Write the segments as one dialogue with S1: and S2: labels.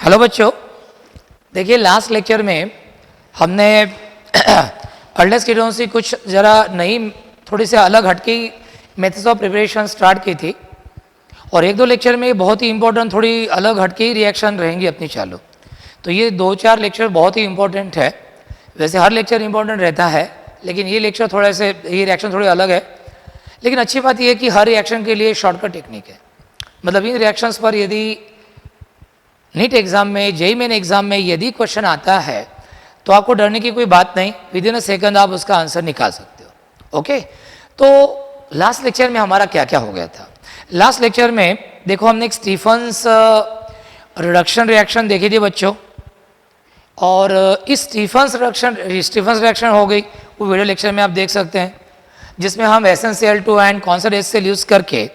S1: Hello बच्चों, देखिए last lecture में हमने अर्लेस कीटोन से कुछ ज़रा नई थोड़ी से अलग हटके मेथड्स ऑफ प्रिपरेशन स्टार्ट की थी और एक दो लेक्चर में बहुत ही इंपॉर्टेंट थोड़ी अलग हटके ही रिएक्शन रहेंगी अपनी चालू। तो ये दो चार लेक्चर बहुत ही इंपॉर्टेंट है। वैसे हर लेक्चर इंपॉर्टेंट रहता है, लेकिन ये लेक्चर थोड़ा से ये रिएक्शन थोड़ी अलग है। लेकिन अच्छी बात यह है कि हर रिएक्शन के लिए शॉर्टकट टेक्निक है। मतलब इन रिएक्शंस पर यदि नीट एग्जाम में, जेईई मेन एग्जाम में यदि क्वेश्चन आता है तो आपको डरने की कोई बात नहीं, विद इन अ सेकंड आप उसका आंसर निकाल सकते हो। ओके, तो लास्ट लेक्चर में हमारा क्या क्या हो गया था। लास्ट लेक्चर में देखो हमने एक स्टीफन्स रिडक्शन रिएक्शन देखी थी बच्चों, और इस स्टीफन्स रिएक्शन हो गई, वो वीडियो लेक्चर में आप देख सकते हैं, जिसमें हम SnCl2 एंड कॉन्सर्ट यूज करके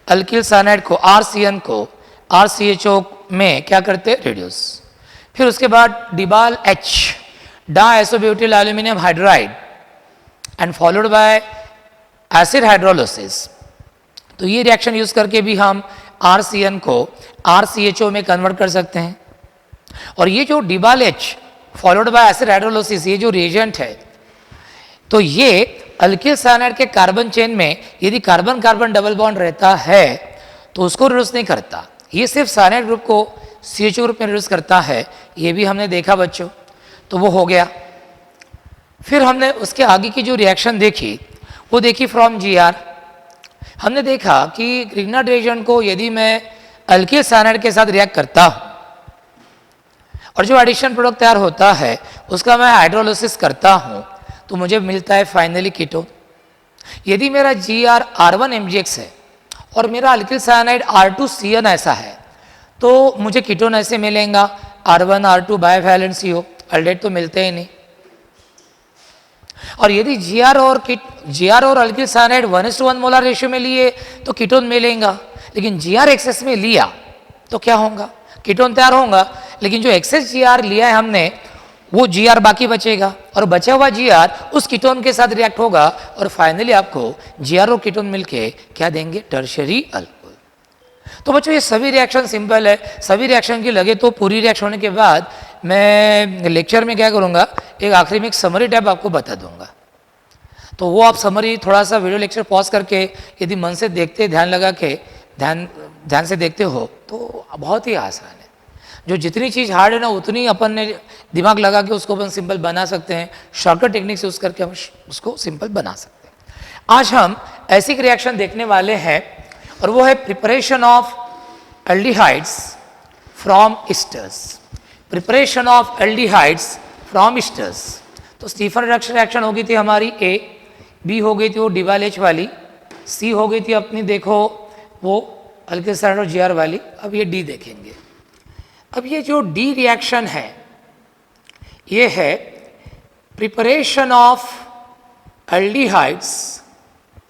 S1: अल्किल साइनाइड को RCN को RCHO में क्या करते रिड्यूस। फिर उसके बाद DIBAL H diisobutyl aluminium hydride and followed by acid hydrolysis. तो ये रिएक्शन यूज करके भी हम RCN को RCHO में कन्वर्ट कर सकते हैं। और ये जो डिबाल H followed by acid hydrolysis, ये जो रिएजेंट है, तो ये अल्किल साइनाइड के कार्बन चेन में यदि कार्बन कार्बन डबल बॉन्ड रहता है तो उसको रिड्यूस नहीं करता, ये सिर्फ साइनाइड ग्रुप को CHO ग्रुप में रिड्यूस करता है। ये भी हमने देखा बच्चों, तो वो हो गया। फिर हमने उसके आगे की जो रिएक्शन देखी वो देखी फ्रॉम GR। हमने देखा कि ग्रिग्नार्ड रिएजेंट को यदि मैं अल्किल साइनाइड के साथ रिएक्ट करता हूं और जो एडिशन प्रोडक्ट तैयार होता है उसका मैं हाइड्रोलिसिस करता हूं तो मुझे मिलता है फाइनली कीटोन। यदि मेरा GR R1MgX है और मेरा अल्किल साइनाइड R2CN ऐसा है तो मुझे कीटोन ऐसे मिलेगा R1 R2 बाइवैलेंट CO, अल्डेट तो मिलते ही नहीं। और यदि GR और अल्किल साइनाइड 1:1 मोलर रेशियो में लिए तो कीटोन मिलेगा, लेकिन GR एक्सेस में लिया तो क्या होगा, कीटोन तैयार होगा, लेकिन जो एक्सेस GR लिया है हमने वो GR बाकी बचेगा और बचा हुआ GR उस कीटोन के साथ रिएक्ट होगा और फाइनली आपको GR और कीटोन मिलके क्या देंगे, टर्शियरी अल्कोहल। तो बच्चों ये सभी रिएक्शन सिंपल है। सभी रिएक्शन की लगे तो पूरी रिएक्शन होने के बाद मैं लेक्चर में क्या करूँगा, एक आखिरी में एक समरी टाइप आपको बता दूंगा। तो वो आप समरी थोड़ा सा वीडियो लेक्चर पॉज करके यदि मन से देखते, ध्यान लगा के ध्यान से देखते हो तो बहुत ही आसान है। जो जितनी चीज़ हार्ड है ना उतनी अपन ने दिमाग लगा के उसको अपन सिंपल बना सकते हैं। शॉर्टकट टेक्निक यूज करके हम उसको सिंपल बना सकते हैं। आज हम ऐसी एक रिएक्शन देखने वाले हैं और वो है preparation of aldehydes from esters. Preparation of aldehydes from esters. तो स्टीफन रिएक्शन हो गई थी हमारी A, B हो गई थी वो डिबाल H वाली, C हो गई थी अपनी देखो वो अल्किल साइनाइड और GR वाली। अब ये D देखेंगे। अब ये जो D रिएक्शन है ये है preparation of aldehydes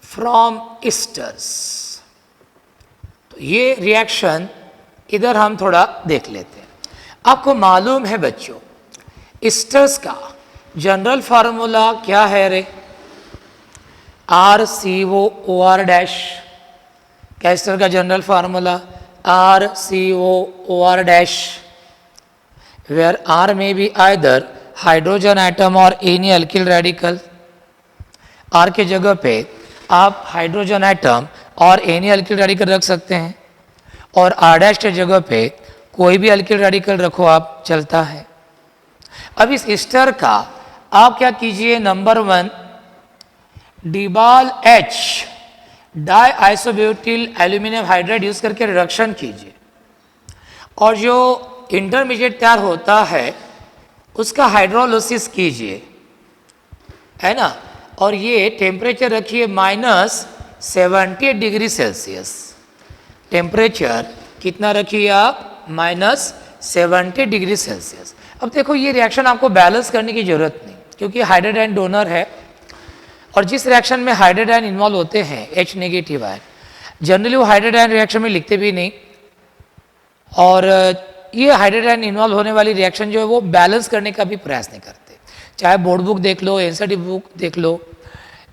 S1: from esters. तो ये रिएक्शन इधर हम थोड़ा देख लेते हैं। आपको मालूम है बच्चों ईस्टर्स का जनरल फार्मूला क्या है रे, RCOOR डैश। क्या ईस्टर का general formula, RCOOR dash, where R may be either hydrogen atom और एनी अल्किल रेडिकल। R के जगह पे आप हाइड्रोजन एटम और एनी अल्किल रेडिकल रख सकते हैं और R डैश के जगह पे कोई भी अल्किल रेडिकल रखो आप, चलता है। अब इस ईस्टर का आप क्या कीजिए, number 1 DIBAL H diisobutyl aluminium hydride use करके रिडक्शन कीजिए और जो इंटरमीडिएट तैयार होता है उसका हाइड्रोलिसिस कीजिए, है ना। और ये टेम्परेचर रखिए -78 डिग्री सेल्सियस। टेम्परेचर कितना रखिए आप, -70 डिग्री सेल्सियस। अब देखो ये रिएक्शन आपको बैलेंस करने की जरूरत नहीं, क्योंकि हाइड्रोजन डोनर है और जिस रिएक्शन में हाइड्रोजन इन्वॉल्व होते हैं H नेगेटिव आयन, जनरली वो हाइड्रोजन रिएक्शन में लिखते भी नहीं। और ये हाइड्रोजन इन्वॉल्व होने वाली रिएक्शन जो है वो बैलेंस करने का भी प्रयास नहीं करते। चाहे बोर्ड बुक देख लो, NCERT बुक देख लो,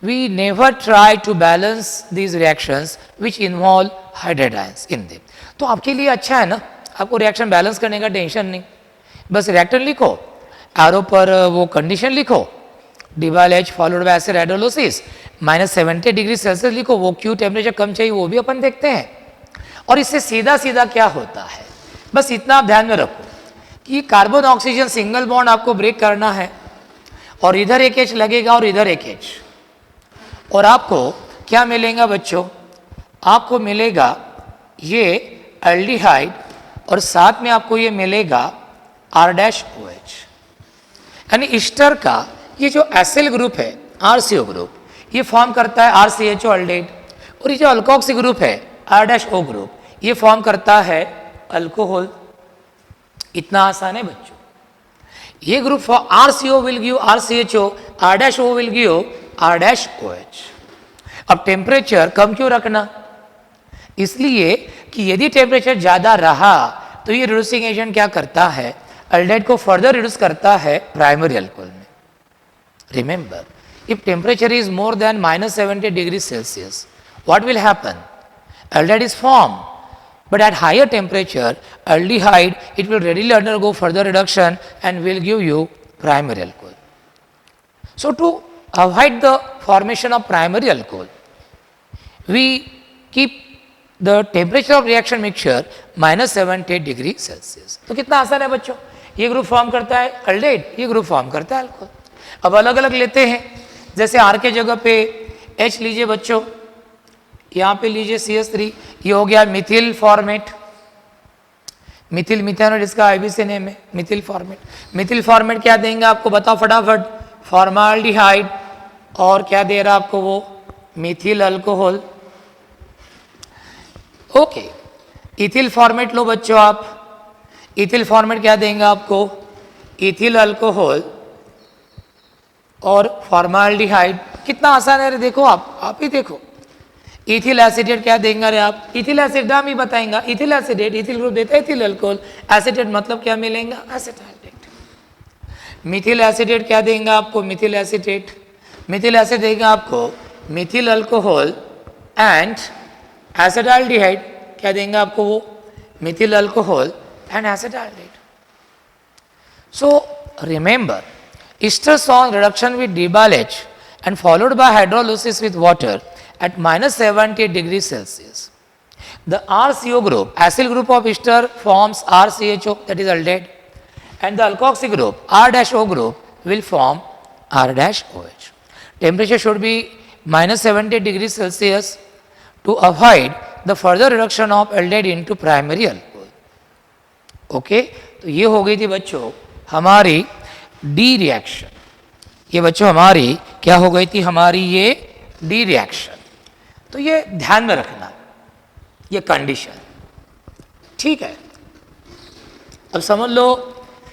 S1: we never try to balance these reactions which involve hydrogens in them. तो आपके लिए अच्छा है ना, आपको रिएक्शन बैलेंस करने का टेंशन नहीं, बस रिएक्टर लिखो, एरो पर वो कंडीशन लिखो, DeWalt followed by acid hydrolysis -70 degree Celsius लिखो, वो क्यों टेम्परेचर कम चाहिए वो भी अपन देखते हैं। और इससे सीधा सीधा क्या होता है, बस इतना आप ध्यान में रखो कि कार्बन ऑक्सीजन सिंगल बॉन्ड आपको ब्रेक करना है और इधर एक H लगेगा और इधर एक H, और आपको क्या मिलेगा बच्चों, आपको मिलेगा ये एल्डिहाइड और साथ में आपको ये मिलेगा R-OH। यानी ईस्टर का ये जो एसिल ग्रुप है RCO ग्रुप, ये फॉर्म करता है RCHO एल्डेड, और ये जो अल्कोक्सी ग्रुप है R-O ग्रुप, ये फॉर्म करता है अल्कोहल। इतना आसान है बच्चों। ये group for RCO will give RCHO, R-O will give R-OH। अब टेम्परेचर कम क्यों रखना, इसलिए कि यदि टेम्परेचर ज्यादा रहा तो ये रिड्यूसिंग एजेंट क्या करता है, एल्डेहाइड को फर्दर रिड्यूस करता है प्राइमरी अल्कोहल में। Remember, if temperature is more than -70 degree Celsius, what will happen, aldehyde is form, but at higher temperature aldehyde it will readily undergo further reduction and will give you primary alcohol. So to avoid the formation of primary alcohol, we keep the temperature of reaction mixture -70 degree Celsius. तो कितना आसान है बच्चों, ये group form करता है एल्डेहाइड, ये group form करता है अल्कोहल। अब अलग अलग लेते हैं, जैसे R के जगह पे H लीजिए बच्चों, यहाँ पे लीजिए CH3, ये हो गया मिथिल फॉर्मेट, मिथिल मिथेनॉल इसका IBC नेम है, मिथिल फॉर्मेट। मिथिल फॉर्मेट क्या देंगे आपको बताओ फटाफट, फॉर्माल्डिहाइड और क्या दे रहा आपको वो methyl alcohol. Okay, ethyl formate लो बच्चों आप, इथिल फॉर्मेट क्या देंगे आपको, इथिल अल्कोहल और फॉर्माल्डिहाइड। कितना आसान है, देखो आप ही देखो। इथिल एसिडेट क्या देंगे रे आप, इथिल एसिड नाम ही बताएंगे, इथिल एसिडेट, इथिल ग्रुप देता है इथिल अल्कोहल, एसिडेट मतलब क्या मिलेगा एसिटाल्डेट। मिथिल एसिडेट क्या देंगे आपको, मिथिल एसिडेट, मिथिल एसिड देगा आपको मिथिल अल्कोहल एंड एसिटाल्डिहाइड, क्या देंगे आपको वो methyl alcohol and acetaldehyde. So remember, esters on reduction with DeWalt and followed by hydrolysis with water at -70 degrees Celsius. The RCO group, acyl group of ester forms RCHO, that is aldehyde, and the alkoxy group, R-O group, will form R-OH. Temperature should be -70 degrees Celsius to avoid the further reduction of aldehyde into primary alcohol. Okay? तो ये हो गई थी बच्चों हमारी D reaction, ये बच्चों हमारी क्या हो गई थी, हमारी ये डी रिएक्शन। तो ये ध्यान में रखना, ये कंडीशन, ठीक है। अब समझ लो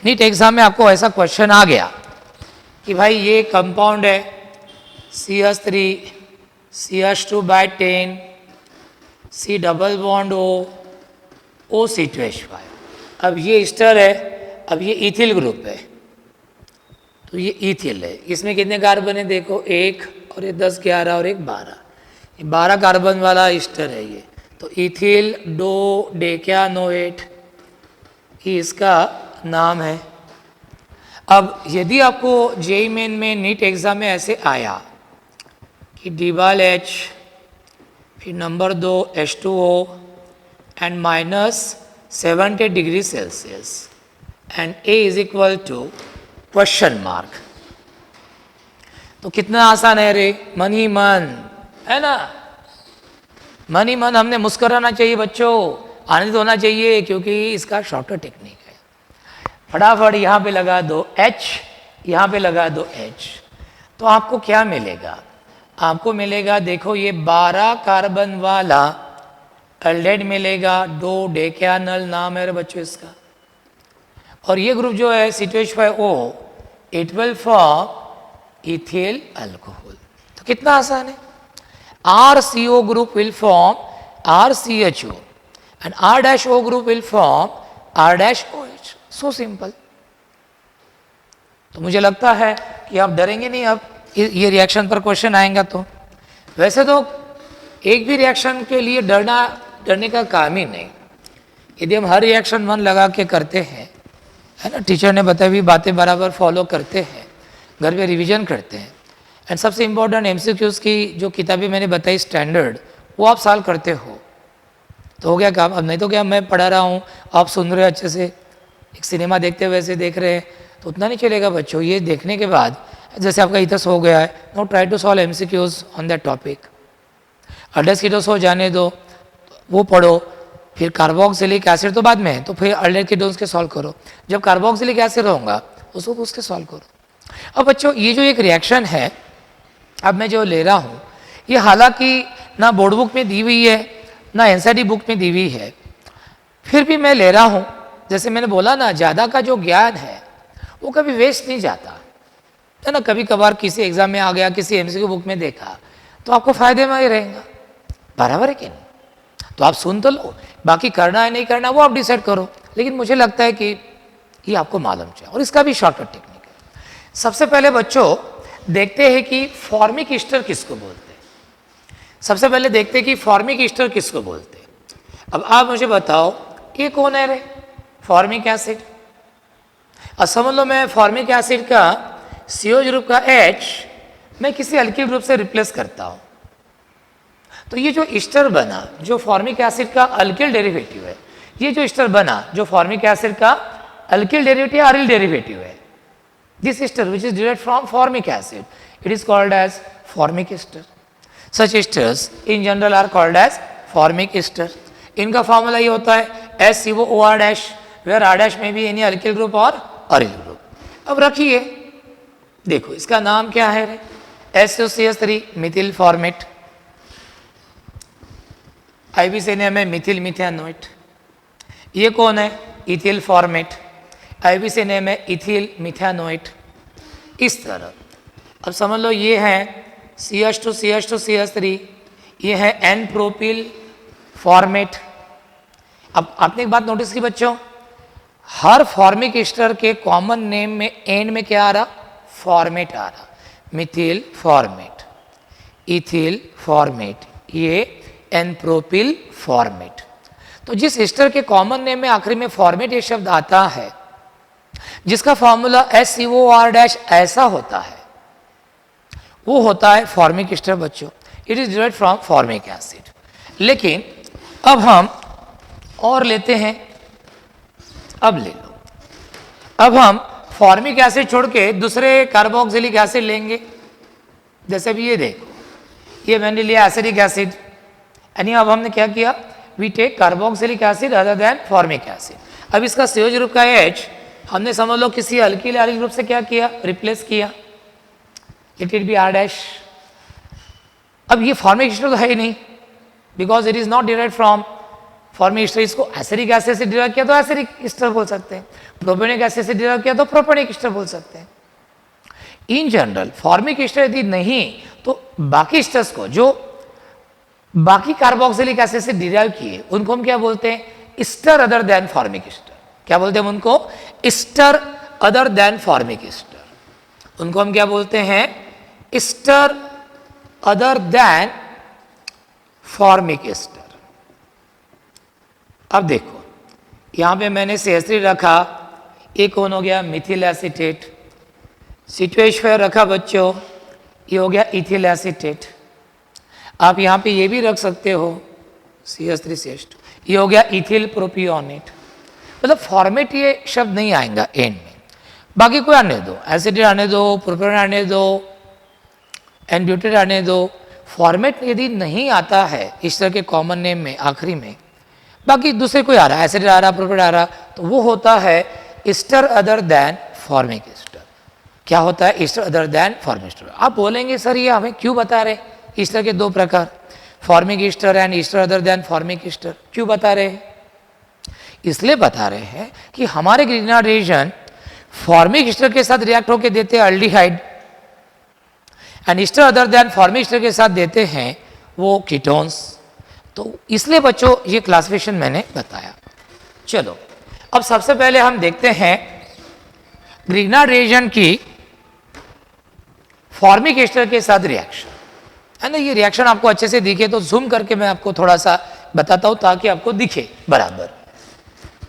S1: नीट एग्जाम में आपको ऐसा क्वेश्चन आ गया कि भाई ये कंपाउंड है CH3 CH2 by 10 C double bond O C2H5। अब ये ईस्टर है, अब ये इथिल ग्रुप है, तो ये इथिल है, इसमें कितने कार्बन है देखो, एक और ये 10 11 और एक 12, ये 12 कार्बन वाला ईस्टर है ये। तो इथिल डो डेक्यानोएट ये इसका नाम है। अब यदि आपको जेई मेन में नीट एग्जाम में ऐसे आया कि DeWalt फिर number 2 H2O and -70 degree Celsius and A is equal to question mark, तो कितना आसान है रे, मन ही मन है ना, मन ही मन हमने मुस्कुराना चाहिए बच्चों, आनंदित होना चाहिए, क्योंकि इसका शॉर्टर टेक्निक है। फटाफट यहाँ पे लगा दो H, यहाँ पे लगा दो H, तो आपको क्या मिलेगा, आपको मिलेगा देखो ये 12 कार्बन वाला एल्डेहाइड मिलेगा, डो डेक्यानल नाम है बच्चों इसका, और ये ग्रुप जो है C2H5O it will form ethyl alcohol. तो कितना आसान है, RCO group will form RCHO and R-O group will form R-OH, so simple. तो मुझे लगता है कि आप डरेंगे नहीं अब ये रिएक्शन पर क्वेश्चन आएगा तो। वैसे तो एक भी रिएक्शन के लिए डरने का काम ही नहीं, यदि हम हर रिएक्शन 1 लगा के करते हैं, है ना, टीचर ने बताई हुई बातें बराबर फॉलो करते हैं, घर पे रिवीजन करते हैं, एंड सबसे इम्पोर्टेंट MCQs की जो किताबें मैंने बताई स्टैंडर्ड, वो आप सॉल्व करते हो तो हो गया काम। अब नहीं तो क्या, मैं पढ़ा रहा हूँ, आप सुन रहे हो अच्छे से, एक सिनेमा देखते हुए वैसे देख रहे हैं, तो उतना नहीं चलेगा बच्चों। ये देखने के बाद जैसे आपका इथस हो गया है, no try to solve MCQs on that topic. अल्डेस्कीटोस हो जाने दो, वो पढ़ो, फिर कार्बोक्सिलिक एसिड तो बाद में है, तो फिर अल्डेस्कीटोन्स के सॉल्व करो। जब कार्बोक्सिलिक एसिड होगा उसको उसके सॉल्व करो। अब बच्चों ये जो एक रिएक्शन है अब मैं जो ले रहा हूँ, ये हालांकि ना बोर्ड बुक में दी हुई है ना NCERT बुक में दी हुई है, फिर भी मैं ले रहा हूँ। जैसे मैंने बोला ना, ज़्यादा का जो ज्ञान है वो कभी वेस्ट नहीं जाता है ना। कभी कभार किसी एग्जाम में आ गया, किसी MCQ बुक में देखा तो आपको फायदे में ही रहेगा, बराबर है कि नहीं। तो आप सुन तो लो, बाकी करना है नहीं करना वो आप डिसाइड करो, लेकिन मुझे लगता है कि ये आपको मालूम चाहिए। और इसका भी शॉर्टकट टेक्निक है। सबसे पहले बच्चों देखते हैं कि फॉर्मिक ईस्टर किसको बोलते हैं। सबसे पहले देखते हैं कि फॉर्मिक ईस्टर किसको बोलते हैं। अब आप मुझे बताओ ये कौन है रे, फॉर्मिक एसिड। अब समझ लो मैं फॉर्मिक एसिड का CO ग्रुप का H मैं किसी अल्किल ग्रुप से रिप्लेस करता हूं, तो ये जो ईस्टर बना जो फॉर्मिक एसिड का अल्किल डेरिवेटिव है, ये जो ईस्टर बना जो फॉर्मिक एसिड का अल्किल डेरिवेटिव अरिल डेरिवेटिव है, this ester which is derived from formic acid, it is called as formic ester. Such esters in general are called as formic ester. इनका formula ये होता है SCOOR where R may be any alkyl group or aryl group. अब रखिए, देखो इसका नाम क्या है रे, SOCH3 Mithil format, IBC name है मिथिल मिथानोएट। ये कौन है, इथिल फॉर्मेट, IBC नेम है इथिल मिथानोएट। इस तरह अब समझ लो ये है CH2 CH2 CH3, ये है N प्रोपिल फॉर्मेट। अब आपने एक बात नोटिस की बच्चों, हर फॉर्मिक ईस्टर के कॉमन नेम में एंड में क्या आ रहा, फॉर्मेट आ रहा, मिथिल फॉर्मेट, इथिल फॉर्मेट, ये N प्रोपिल फॉर्मेट। तो जिस ईस्टर के कॉमन नेम में आखिरी में फॉर्मेट ये शब्द आता है, जिसका फॉर्मूला SCOR ऐसा होता है, वो होता है फॉर्मिक ईस्टर बच्चों। It is derived from formic acid. लेकिन अब हम और लेते हैं, अब ले लो, अब हम फॉर्मिक एसिड छोड़ के दूसरे कार्बोक्सिलिक एसिड लेंगे। जैसे भी ये देखो, ये मैंने लिया एसिडिक एसिड, यानी अब हमने क्या किया, we take carboxylic acid other than formic acid. अब इसका CO ग्रुप का H हमने समझ लो किसी अल्किल एरिल ग्रुप से क्या किया, रिप्लेस किया, लेट इट बी R'। अब ये फॉर्मिक ईस्टर तो है ही नहीं, because it is not derived from formic Easter. इसको एसिडिक एसिड से डिराइव किया तो एसिडिक ईस्टर बोल सकते हैं, प्रोपेनिक एसिड से डिराइव किया तो प्रोपेनिक ईस्टर बोल सकते हैं। इन जनरल फॉर्मिक ईस्टर यदि नहीं तो बाकी ईस्टर्स को जो बाकी कार्बोक्सिलिक एसिड से डिराइव किए उनको हम क्या बोलते हैं, Easter other than formic Easter. क्या बोलते हैं उनको, Easter other than formic Easter. उनको हम क्या बोलते हैं, Easter other than formic Easter. अब देखो यहां पे मैंने CH3 रखा, एक कौन हो गया, मिथिल एसीटेट। C2H5 रखा बच्चों, ये हो गया इथिल एसीटेट। आप यहां पे ये भी रख सकते हो CH3 CH2, ये हो गया इथिल प्रोपियोनेट। मतलब फॉर्मेट ये शब्द नहीं आएगा एंड में, बाकी कोई आने दो, एसिड आने दो, प्रोपेन आने दो, एंड ब्यूटेट आने दो। फॉर्मेट यदि नहीं आता है इस तरह के कॉमन नेम में आखिरी में, बाकी दूसरे कोई आ रहा है, एसिड आ रहा, प्रोपेन आ रहा, तो वो होता है Easter other than formic Easter. क्या होता है, Easter other than formic Easter. आप बोलेंगे सर ये हमें क्यों बता रहे ईस्टर के दो प्रकार, formic Easter and Easter other than formic Easter, क्यों बता रहे हैं? इसलिए बता रहे हैं कि हमारे ग्रीनहार्ड रिएक्शन फॉर्मिक ईस्टर के साथ रिएक्ट होकर देते हैं aldehyde, and Easter other than formic Easter के साथ देते हैं वो कीटोन्स। तो इसलिए बच्चों ये क्लासिफिकेशन मैंने बताया। चलो अब सबसे पहले हम देखते हैं ग्रीनहार्ड रिएक्शन की फॉर्मिक ईस्टर के साथ रिएक्शन, है ना। ये रिएक्शन आपको अच्छे से दिखे तो जूम करके मैं आपको थोड़ा सा बताता हूं ताकि आपको दिखे बराबर।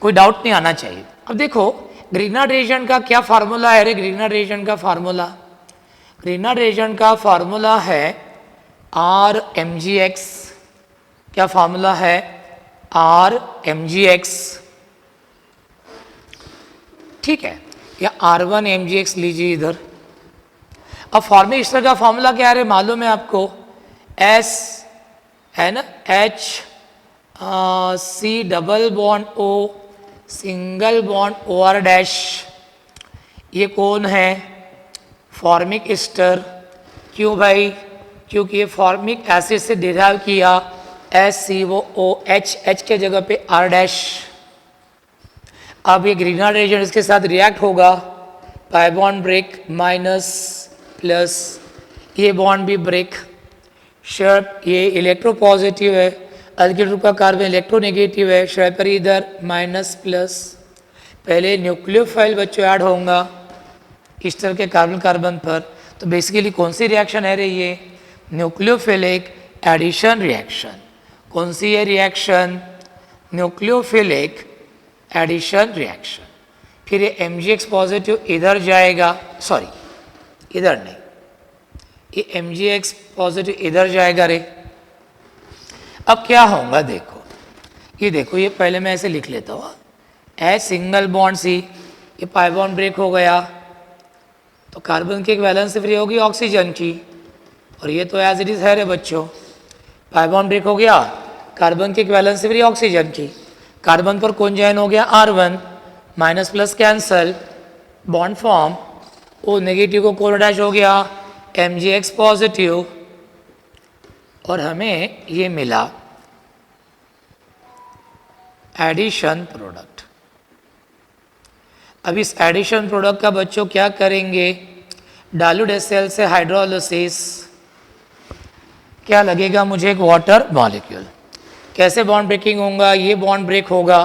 S1: कोई डाउट नहीं आना चाहिए। अब देखो ग्रिग्नार्ड रिएजेंट का क्या फार्मूला है रे? ग्रिग्नार्ड रिएजेंट का फार्मूला, ग्रिग्नार्ड रिएजेंट का फार्मूला है Rmgx। क्या फार्मूला है? Rmgx, ठीक है, या R1mgx लीजिए इधर। अब फॉर्मिक एस्टर का फार्मूला क्या है मालूम है आपको? S है ना, C double bond O single bond OR dash. ये कौन है? Formic ester. क्यों भाई? क्योंकि ये फॉर्मिक एसिड से डिराइव किया SCOOH, H के जगह पे R डैश। अब ये ग्रिग्नार्ड रिएजेंट इसके साथ रिएक्ट होगा, pi bond break minus plus, ये बॉन्ड भी ब्रेक। शर्प ये इलेक्ट्रो पॉजिटिव है, अल्किल ग्रुप का कार्बन इलेक्ट्रोनेगेटिव है, शर्प पर इधर माइनस प्लस। पहले न्यूक्लियोफाइल बच्चों ऐड होगा ईस्टर के कार्बन कार्बन पर। तो बेसिकली कौन सी रिएक्शन है रे? ये न्यूक्लियोफिलिक एडिशन रिएक्शन। कौन सी है रिएक्शन? Nucleophilic addition reaction. फिर ये MgX पॉजिटिव इधर जाएगा, सॉरी इधर नहीं, ये MgX पॉजिटिव इधर जाएगा रे। अब क्या होगा देखो, ये देखो, ये पहले मैं ऐसे लिख लेता हूँ, H सिंगल बॉन्ड C, ये पाई बॉन्ड ब्रेक हो गया तो कार्बन की एक वैलेंस फ्री होगी ऑक्सीजन की, और ये तो एज इट इज है रे बच्चों। पाई बॉन्ड ब्रेक हो गया, कार्बन की एक वैलेंस फ्री ऑक्सीजन की, कार्बन पर कौन ज्वाइन हो गया? R1, minus plus cancel, bond form, O negative को कोर डैश हो गया MgX पॉजिटिव, और हमें ये मिला एडिशन प्रोडक्ट। अब इस एडिशन प्रोडक्ट का बच्चों क्या करेंगे? डाइल्यूट HCl से हाइड्रोलिसिस, क्या लगेगा मुझे? एक वाटर मॉलिक्यूल। कैसे बॉन्ड ब्रेकिंग होगा? ये बॉन्ड ब्रेक होगा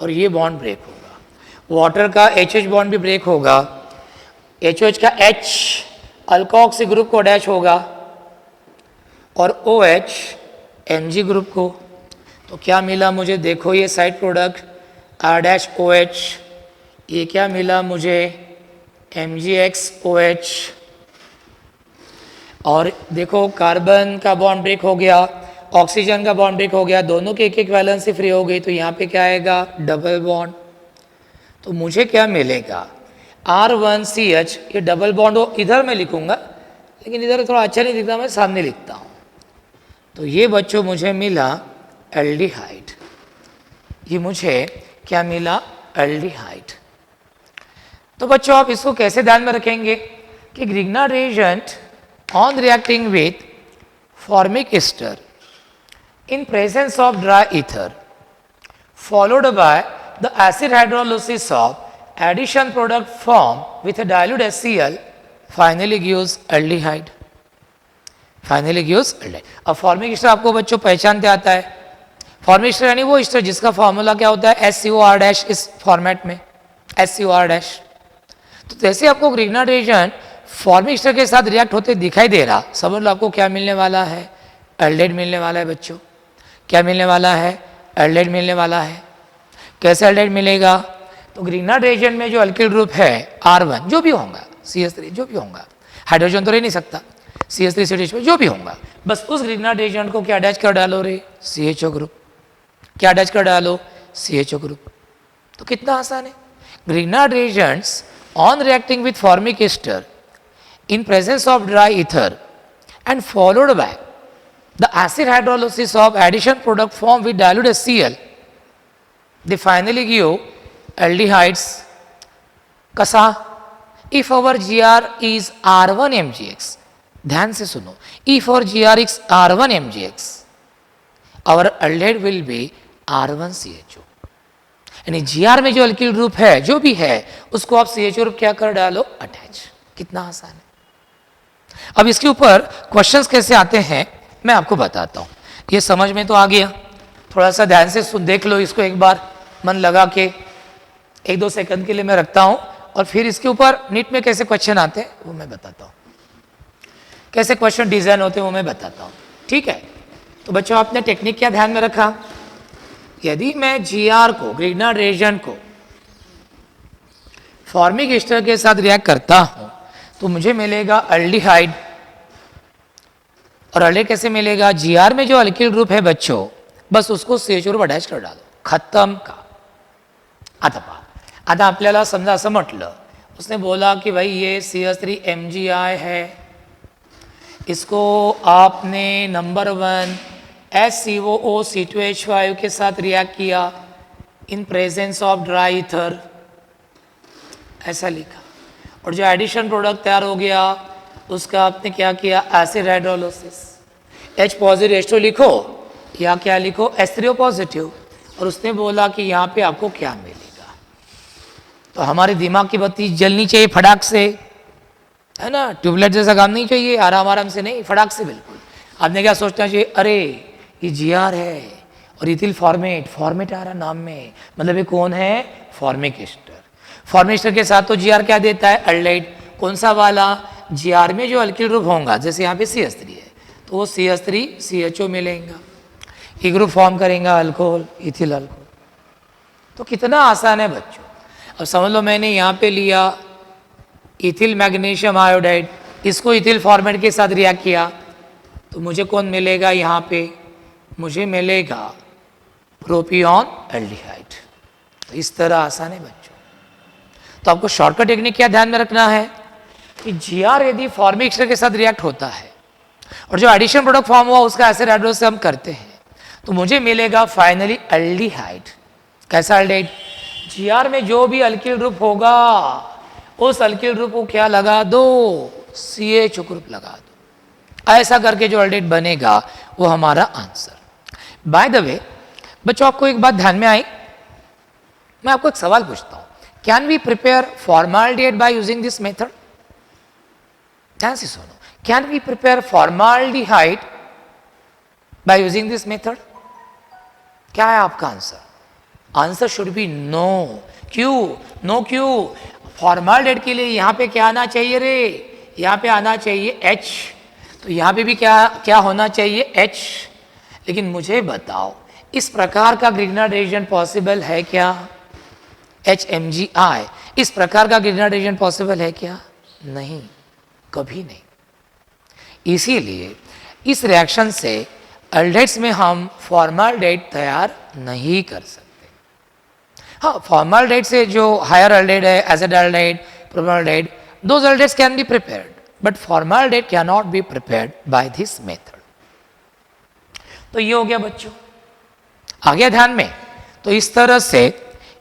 S1: और ये बॉन्ड ब्रेक होगा। वाटर का HH बॉन्ड भी ब्रेक होगा, HOH का H अल्कोक्सी ग्रुप को डैश होगा और OH Mg ग्रुप को। तो क्या मिला मुझे? देखो ये side product R dash OH, ये क्या मिला मुझे? MgX OH। और देखो कार्बन का बॉन्ड ब्रेक हो गया, ऑक्सीजन का बॉन्ड ब्रेक हो गया, दोनों की एक एक वैलेंसी फ्री हो गई, तो यहाँ पे क्या आएगा? Double bond. तो मुझे क्या मिलेगा? R1CH, ये डबल बॉन्ड हो, इधर मैं लिखूंगा लेकिन इधर थोड़ा अच्छा नहीं दिखता, मैं सामने लिखता हूँ। तो ये बच्चों मुझे मिला एल्डिहाइड। ये मुझे क्या मिला? एल्डिहाइड। तो बच्चों आप इसको कैसे ध्यान में रखेंगे कि Grignard reagent on reacting with formic ester in presence of dry ether followed by the acid hydrolysis of addition product formed with a dilute HCl finally gives aldehyde, finally gives aldehyde। अब formic ester आपको बच्चों पहचानते आता है, formic ester यानी वो ester जिसका formula क्या होता है? SCOR डैश, इस फॉर्मेट में SCOR डैश। तो जैसे आपको ग्रिग्नार्ड रिएजेंट फॉर्मिक एस्टर के साथ रिएक्ट होते दिखाई दे रहा, समझ लो आपको क्या मिलने वाला है? एल्डिहाइड मिलने वाला है बच्चों। क्या मिलने वाला है? एल्डिहाइड मिलने वाला है। कैसे एल्डिहाइड मिलेगा? तो ग्रिग्नार्ड रिएजेंट में जो अल्किल ग्रुप है R1 जो भी होगा, CH3 जो भी होगा, हाइड्रोजन तो रह नहीं सकता, CH3CH जो भी होगा, बस उस ग्रिग्नार्ड रिएजेंट को क्या अटैच कर डालो रे? CHO group. क्या अटैच कर डालो? CHO ग्रुप। तो कितना आसान है। Grignard reagents on reacting with formic ester in presence of dry ether and followed by the acid hydrolysis of addition product formed with dilute HCl, they finally give aldehydes. कसा? If our GR is R1 MgX, ध्यान से सुनो, if our GR is R1 MgX, our aldehyde will be R1 CHO। यानी GR में जो alkyl group है जो भी है उसको आप CHO ग्रुप क्या कर डालो? अटैच। कितना आसान है। अब इसके ऊपर क्वेश्चंस कैसे आते हैं मैं आपको बताता हूँ। ये समझ में तो आ गया, थोड़ा सा ध्यान से देख लो इसको एक बार, मन लगा के 1-2 सेकंड के लिए मैं रखता हूँ और फिर इसके ऊपर नीट में कैसे क्वेश्चन आते हैं वो मैं बताता हूँ, कैसे क्वेश्चन डिजाइन होते हैं वो मैं बताता हूँ। ठीक है, तो बच्चों आपने टेक्निक क्या ध्यान में रखा? यदि मैं GR को ग्रिग्नार्ड रिएजेंट को फॉर्मिक एस्टर के साथ रिएक्ट करता हूं तो मुझे मिलेगा अल्डिहाइड। और अल्डिहाइड कैसे मिलेगा? GR में जो अल्किल ग्रुप है बच्चों, बस उसको CH4 वर अटॅच कर डालो, खत्म का। आता आपल्याला समजा असं म्हटलं, उसने बोला कि भाई ये CH3 MgI है, इसको आपने नंबर 1 HCOO के साथ रिएक्ट किया in presence of dry ether, ऐसा लिखा। और जो एडिशन प्रोडक्ट तैयार हो गया उसका आपने क्या किया? Acid hydrolysis. H positive H2 लिखो या क्या लिखो? H3O positive. और उसने बोला कि यहाँ पे आपको क्या मिलेगा? तो हमारे दिमाग की बत्ती जलनी चाहिए फटाक से, है ना? ट्यूबलाइट जैसा काम नहीं चाहिए, आराम आराम से नहीं, फटाक से बिल्कुल। आपने क्या सोचना चाहिए? अरे ये GR है और इथिल फॉर्मेट आ रहा नाम में, मतलब ये कौन है? Formic ester. फॉर्मिक एस्टर के साथ तो GR क्या देता है? अल्डिहाइड। कौन सा वाला? GR में जो अल्किल ग्रुप होगा, जैसे यहाँ पे CH3 है तो वो CH3 CHO मिलेगा, ये ग्रुप फॉर्म करेगा अल्कोहल, इथिल अल्कोहल। तो कितना आसान है बच्चों। अब समझ लो मैंने यहाँ पे लिया इथिल मैग्नीशियम आयोडाइड, इसको इथिल फॉर्मेट के साथ रिएक्ट किया तो मुझे कौन मिलेगा? यहाँ पे मुझे मिलेगा प्रोपियोन एल्डिहाइड। तो इस तरह आसान है बच्चों। तो आपको शॉर्टकट टेक्निक क्या ध्यान में रखना है कि GR यदि फॉर्मिक एस्टर के साथ रिएक्ट होता है और जो एडिशन प्रोडक्ट फॉर्म हुआ उसका एसिड हाइड्रोलिसिस से हम करते हैं तो मुझे मिलेगा फाइनली एल्डिहाइड। कैसा एल्डिहाइड? GR में जो भी अल्किल ग्रुप होगा उस अल्किल ग्रुप को क्या लगा दो? CH ग्रुप लगा दो। ऐसा करके जो एल्डिहाइड बनेगा वो हमारा आंसर। बाय द वे बच्चों, आपको एक बात ध्यान में आई? मैं आपको एक सवाल पूछता हूं, can we prepare formaldehyde by using this method? ध्यान से सुनो, can we prepare formaldehyde by using this method? क्या है आपका answer? Answer should be no. क्यों नो? क्यों? फॉर्माल्डिहाइड के लिए यहां पे क्या आना चाहिए रे? यहां पे आना चाहिए H, तो यहां पे भी क्या होना चाहिए? H। लेकिन मुझे बताओ इस प्रकार का ग्रिग्नार्ड रिएजेंट पॉसिबल है क्या? HMgI इस प्रकार का ग्रिग्नार्ड रिएजेंट पॉसिबल है क्या? नहीं, कभी नहीं। इसीलिए इस रिएक्शन से एल्डिहाइड्स में हम फॉर्माल्डिहाइड तैयार नहीं कर सकते। हाँ, फॉर्माल्डिहाइड से जो हायर एल्डिहाइड है, acetaldehyde, propanaldehyde, those aldehydes can be prepared, but formaldehyde can not be prepared by this method. तो ये हो गया बच्चों, आ गया ध्यान में? तो इस तरह से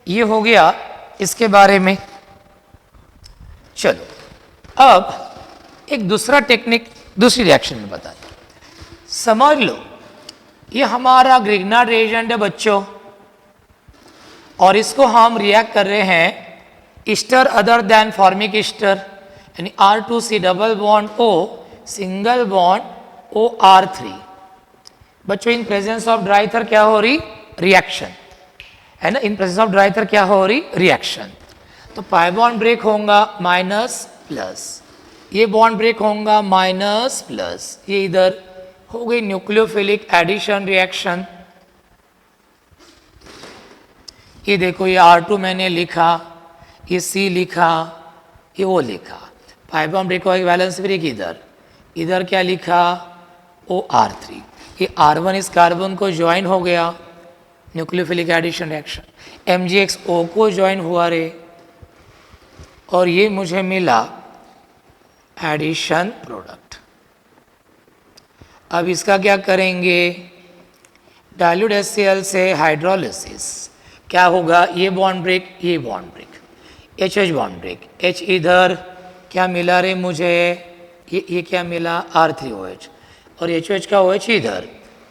S1: ये हो गया इसके बारे में। चलो अब एक दूसरा टेक्निक दूसरी रिएक्शन में बताते हैं। समझ लो ये हमारा ग्रिग्नार्ड रिएजेंट है बच्चों और इसको हम रिएक्ट कर रहे हैं Easter other than formic Easter, यानी R2C double bond O single bond OR3। बच्चों in presence of dry ether क्या हो रही? रिएक्शन है ना। In presence of dry ether क्या हो रही? रिएक्शन। तो पाई बॉन्ड ब्रेक होगा माइनस प्लस, ये बॉन्ड ब्रेक होगा माइनस प्लस, ये इधर हो गई न्यूक्लियोफिलिक एडिशन रिएक्शन। ये देखो ये R2 मैंने लिखा, ये C लिखा, ये O लिखा। पाई बॉन्ड ब्रेक हो गई, वैलेंस ब्रेक इधर क्या लिखा? OR3। ये R1 इस कार्बन को ज्वाइन हो गया, न्यूक्लियोफिलिक एडिशन रिएक्शन। MgXO को ज्वाइन हुआ रे और ये मुझे मिला एडिशन प्रोडक्ट। अब इसका क्या करेंगे? डाइल्यूट HCl से हाइड्रोलिसिस। क्या होगा? ये बॉन्ड ब्रेक, ये bond break, HH bond break, H इधर क्या मिला रे मुझे? ये क्या मिला? R3OH और HOH का OH इधर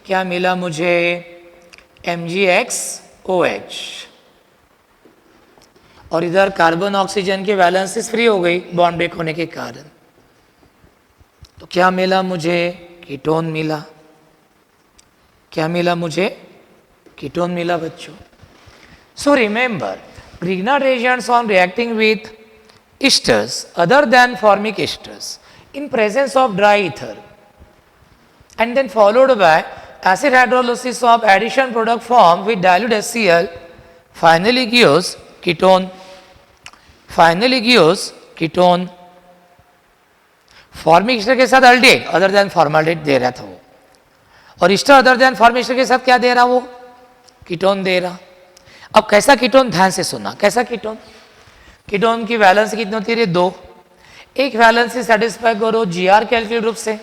S1: क्या मिला मुझे? MgXOH। और इधर कार्बन ऑक्सीजन के वैलेंसेस फ्री हो गई बॉन्ड ब्रेक होने के कारण। तो क्या मिला मुझे? कीटोन मिला। क्या मिला मुझे? कीटोन मिला बच्चों। So remember, Grignard reagents on reacting with esters other than formic esters in presence of dry ether and then followed by acid hydrolysis of addition product formed with dilute HCl finally gives ketone. Formic ester के साथ अल्डेट other than फॉर्माल्डेट दे रहा था वो, और ester other than formic ester के साथ क्या दे रहा वो, कीटोन दे रहा। अब कैसा कीटोन, ध्यान से सुनना, कैसा कीटोन, कीटोन की वैलेंसी कितनी होती है, 2। एक वैलेंसी सेटिस्फाई करो जीआर के एल्किल ग्रुप से,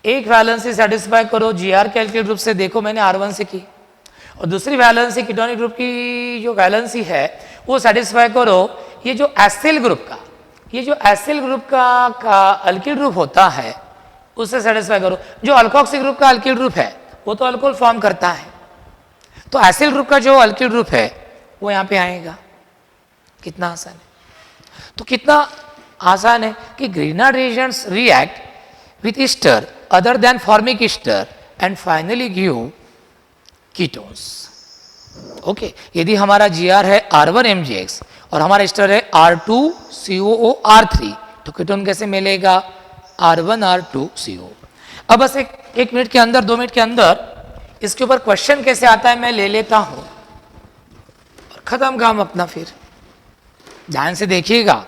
S1: एक वैलेंसी सेटिस्फाई करो जीआर के एल्किल ग्रुप से, देखो मैंने R1 से की, और दूसरी वैलेंसी कीटोनिक ग्रुप की जो वैलेंसी है वो सेटिस्फाई करो ये जो एसिल ग्रुप का, ये जो एसिल ग्रुप का अल्किल ग्रुप होता है उससे सेटिस्फाई करो। जो अल्कोक्सी ग्रुप का अल्किल ग्रुप है वो तो अल्कोहल फॉर्म करता है, तो एसिल ग्रुप का जो अल्किल ग्रुप है वो यहाँ पे आएगा। कितना आसान है, तो कितना आसान है कि Grignard reagents react with Easter other than formic Easter and finally give ketones. Okay, यदि हमारा जीआर है R1 MgX और हमारा ईस्टर है R2COO R3, तो कीटोन कैसे मिलेगा, R1 R2CO। अब बस एक मिनट के अंदर, 2 मिनट के अंदर इसके ऊपर क्वेश्चन कैसे आता है मैं ले लेता हूं और खत्म काम अपना। फिर ध्यान से देखिएगा,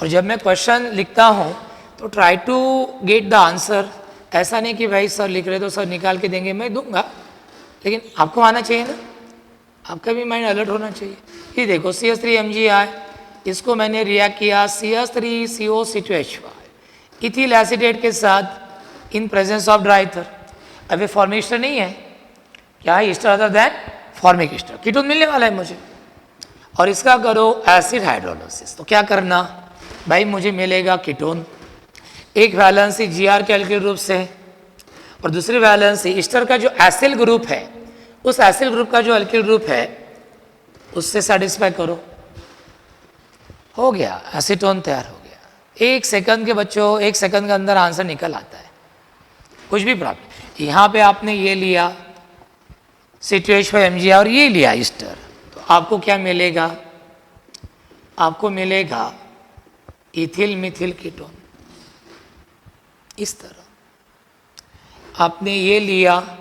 S1: और जब मैं क्वेश्चन लिखता हूं तो try to get the answer. ऐसा नहीं कि भाई सर लिख रहे तो सर निकाल के देंगे, मैं दूंगा, लेकिन आपको आना चाहिए ना, आपका भी माइंड अलर्ट होना चाहिए। ये देखो CH3 MgI, इसको मैंने रिएक्ट किया CH3CO2H5 इथिल एसिटेट के साथ in presence of dry ether. अब ये फॉर्मिक ईस्टर नहीं है, क्या है, Easter other than formic Easter, ketone मिलने वाला है मुझे, और इसका करो एसिड हाइड्रोलिसिस। तो क्या करना भाई, मुझे मिलेगा कीटोन, एक वैलेंसी जीआर के एल्किल ग्रुप से और दूसरी वैलेंसी ईस्टर का जो एसिल ग्रुप है, उस एसिल ग्रुप का जो अल्किल ग्रुप है उससे सेटिस्फाई करो, हो गया, एसीटोन तैयार हो गया। 1 सेकंड के बच्चों, 1 सेकंड के अंदर आंसर निकल आता है, कुछ भी प्रॉब्लम। यहाँ पे आपने ये लिया C2H5 MgI और ये लिया ईस्टर, तो आपको क्या मिलेगा, आपको मिलेगा इथिल मिथिल कीटोन। इस तरह आपने ये लिया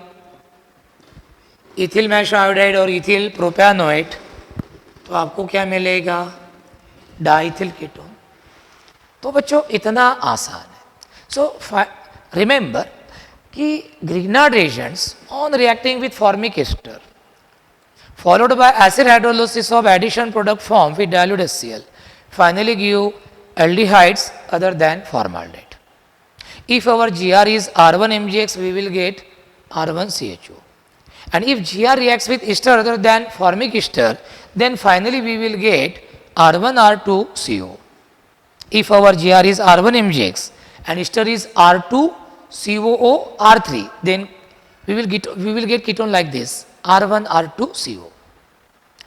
S1: इथिल मैश आयोडाइड और इथिल प्रोपैनोएट, तो आपको क्या मिलेगा, डाइथिल कीटोन। तो बच्चों इतना आसान है। सो रिमेंबर कि Grignard reagents on reacting with formic ester followed by acid hydrolysis of addition product formed with dilute HCl finally give aldehydes other than formaldehyde. If our GR is R1 MgX, we will get R1 CHO, and if GR reacts with ester other than formic ester, then finally we will get R1 R2 CO. If our GR is R1 MgX and ester is R2 COO R3, then we will get ketone like this, R1 R2 CO,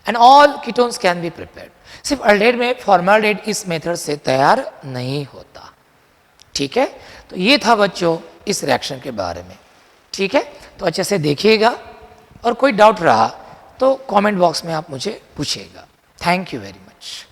S1: and all ketones can be prepared. सिर्फ aldehyde में फॉर्माल्डेहाइड इस method से तैयार नहीं होता। ठीक है, तो ये था बच्चों इस रिएक्शन के बारे में। ठीक है, तो अच्छे से देखिएगा, और कोई डाउट रहा तो कमेंट बॉक्स में आप मुझे पूछिएगा। Thank you very much.